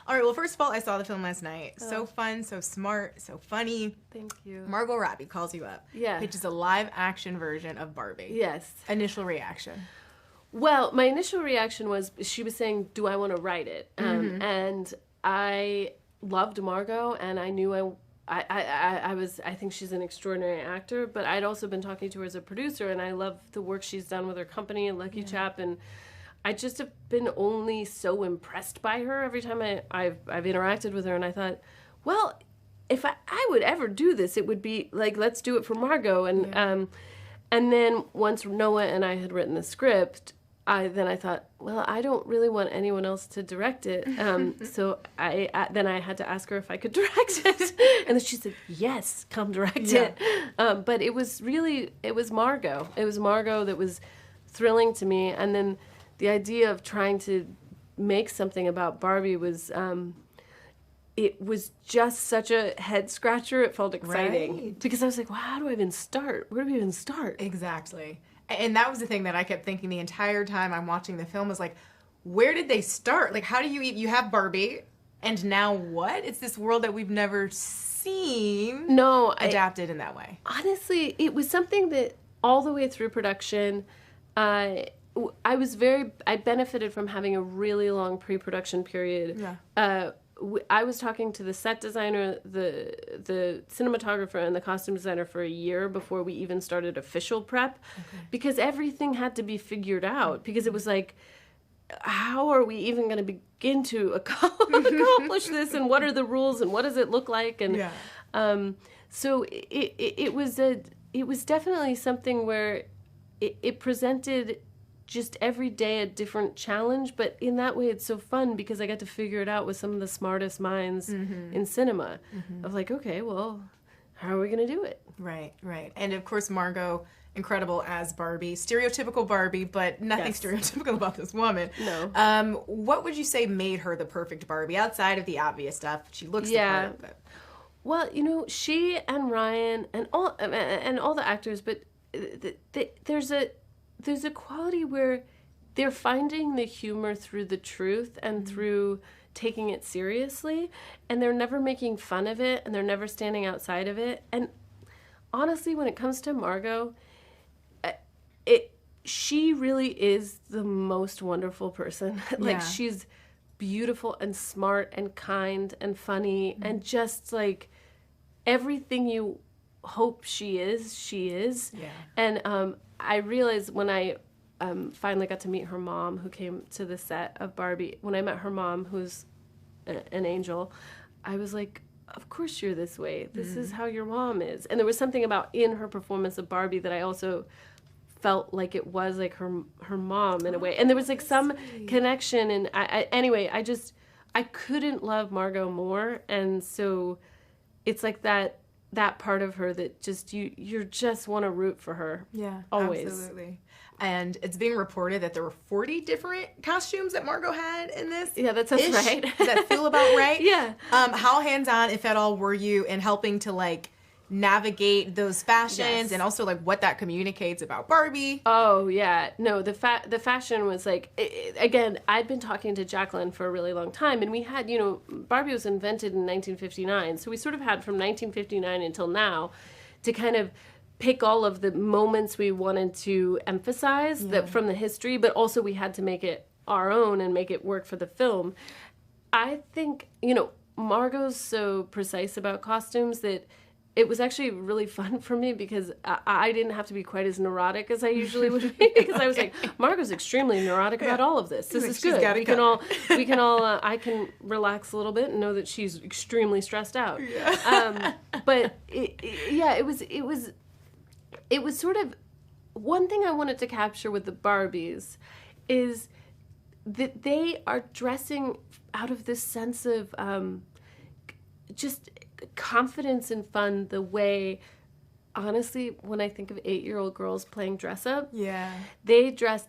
All right, well, first of all, I saw the film last night. So fun, so smart, so funny. Thank you. Margot Robbie calls you up. Yeah. Pitches a live-action version of Barbie. Yes. Initial reaction. Well, my initial reaction was she was saying, do I want to write it? And I loved Margot, and I knew I think she's an extraordinary actor, but I'd also been talking to her as a producer, and I love the work she's done with her company, Lucky Chap, and I just have been only so impressed by her every time I've interacted with her, and I thought, well, if I would ever do this, it would be like, let's do it for Margot, and then once Noah and I had written the script, I thought, well, I don't really want anyone else to direct it. So I had to ask her if I could direct it. And then she said, yes, come direct it. But it was Margot. It was Margot that was thrilling to me. And then the idea of trying to make something about Barbie was, it was just such a head scratcher. It felt exciting. Right. Because I was like, well, how do I even start? Where do we even start? Exactly. And that was the thing that I kept thinking the entire time I'm watching the film was like, where did they start? Like, how do you have Barbie, and now what? It's this world that we've never seen adapted in that way. Honestly, it was something that all the way through production, I benefited from having a really long pre-production period. Yeah. I was talking to the set designer, the cinematographer, and the costume designer for a year before we even started official prep, because everything had to be figured out, because it was like, how are we even going to begin to accomplish this, and what are the rules, and what does it look like? And so it was definitely something where it presented just every day a different challenge, but in that way it's so fun because I got to figure it out with some of the smartest minds in cinema of like, okay, well, how are we going to do it? Right. And of course, Margot, incredible as Barbie, stereotypical Barbie, but nothing stereotypical about this woman. No. What would you say made her the perfect Barbie outside of the obvious stuff? She looks the part of it. Well, she and Ryan and all the actors, but there's a quality where they're finding the humor through the truth and through taking it seriously, and they're never making fun of it, and they're never standing outside of it. And honestly, when it comes to Margot, she really is the most wonderful person. Like, she's beautiful and smart and kind and funny and just like everything you hope she is. Yeah. And I realized when I finally got to meet her mom, who came to the set of Barbie, when I met her mom, who's an angel, I was like, of course you're this way. This is how your mom is. And there was something about in her performance of Barbie that I also felt like it was like her mom in a way. And there was like some connection. And I couldn't love Margot more. And so it's like that part of her that just you just want to root for her. Yeah, always. Absolutely. And it's being reported that there were 40 different costumes that Margot had in this. Yeah, that sounds right. Does that feel about right? Yeah. How hands-on, if at all, were you in helping to like navigate those fashions and also like what that communicates about Barbie? Oh yeah, no, the fashion was like, again, I'd been talking to Jacqueline for a really long time, and we had, Barbie was invented in 1959, so we sort of had from 1959 until now to kind of pick all of the moments we wanted to emphasize that from the history, but also we had to make it our own and make it work for the film. I think, Margot's so precise about costumes that it was actually really fun for me because I didn't have to be quite as neurotic as I usually would be, because I was like, Margot's extremely neurotic about all of this. This is good. We can all I can relax a little bit and know that she's extremely stressed out. Yeah. But it was sort of one thing I wanted to capture with the Barbies is that they are dressing out of this sense of just confidence and fun, the way, honestly, when I think of 8-year-old girls playing dress up, they don't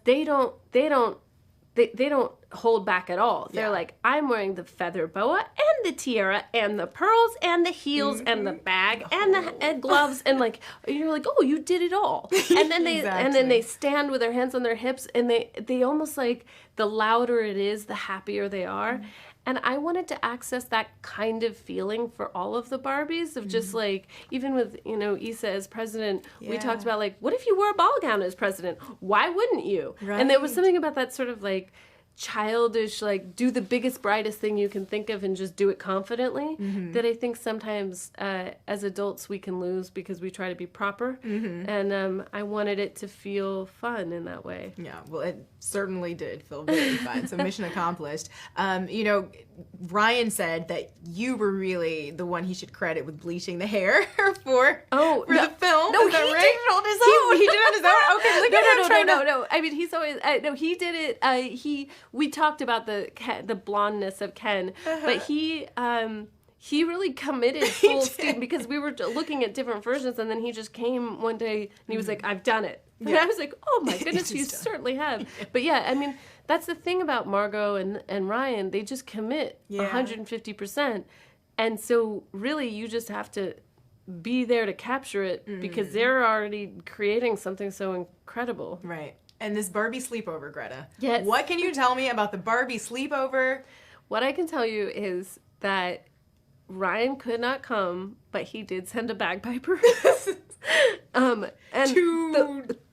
hold back at all. They're like, I'm wearing the feather boa and the tiara and the pearls and the heels and the bag and the gloves, and like, you're like, oh, you did it all. And then they stand with their hands on their hips, and they almost like, the louder it is, the happier they are. And I wanted to access that kind of feeling for all of the Barbies of just like, even with, you know, Issa as president, we talked about like, what if you wore a ball gown as president? Why wouldn't you? Right. And there was something about that sort of like childish, like do the biggest, brightest thing you can think of and just do it confidently that I think sometimes as adults we can lose because we try to be proper. And I wanted it to feel fun in that way. Yeah, well, it certainly did feel very fun. So mission accomplished. You know, Ryan said that you were really the one he should credit with bleaching the hair for the film. No, Is that he right? did it on his own. He did it on his own? Okay, look at him. No. I mean, he's always no. He did it. We talked about the blondness of Ken, but he really committed full steam because we were looking at different versions, and then he just came one day and he was like, "I've done it." And I was like, "Oh my goodness, you certainly have." But yeah, I mean, that's the thing about Margot and Ryan. They just commit 150%, and so really, you just have to be there to capture it because they're already creating something so incredible. Right. And this Barbie sleepover, Greta. Yes. What can you tell me about the Barbie sleepover? What I can tell you is that Ryan could not come, but he did send a bagpiper. And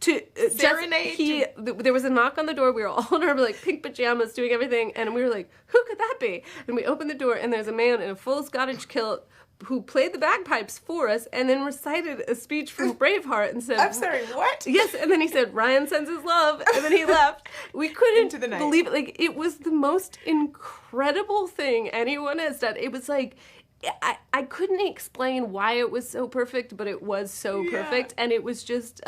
to serenade. There was a knock on the door. We were all in our like pink pajamas doing everything, and we were like, "Who could that be?" And we opened the door, and there's a man in a full Scottish kilt who played the bagpipes for us and then recited a speech from Braveheart and said, I'm sorry, what? Yes, and then he said, "Ryan sends his love," and then he left. We couldn't Into the night. believe it. Like, it was the most incredible thing anyone has done. It was like, I couldn't explain why it was so perfect, but it was so perfect, and it was just,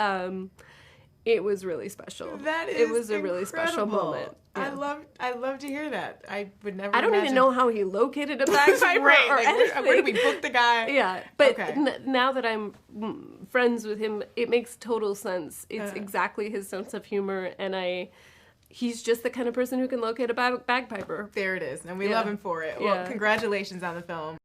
it was really special. That is It was a really special incredible. moment. I Yeah. love to hear that. I would never. I don't even know how he located a bagpiper right, or like, anything. where did we book the guy? Yeah, but Okay. now that I'm friends with him, it makes total sense. It's exactly his sense of humor, and he's just the kind of person who can locate a bagpiper. There it is, and we love him for it. Well, Yeah. congratulations on the film.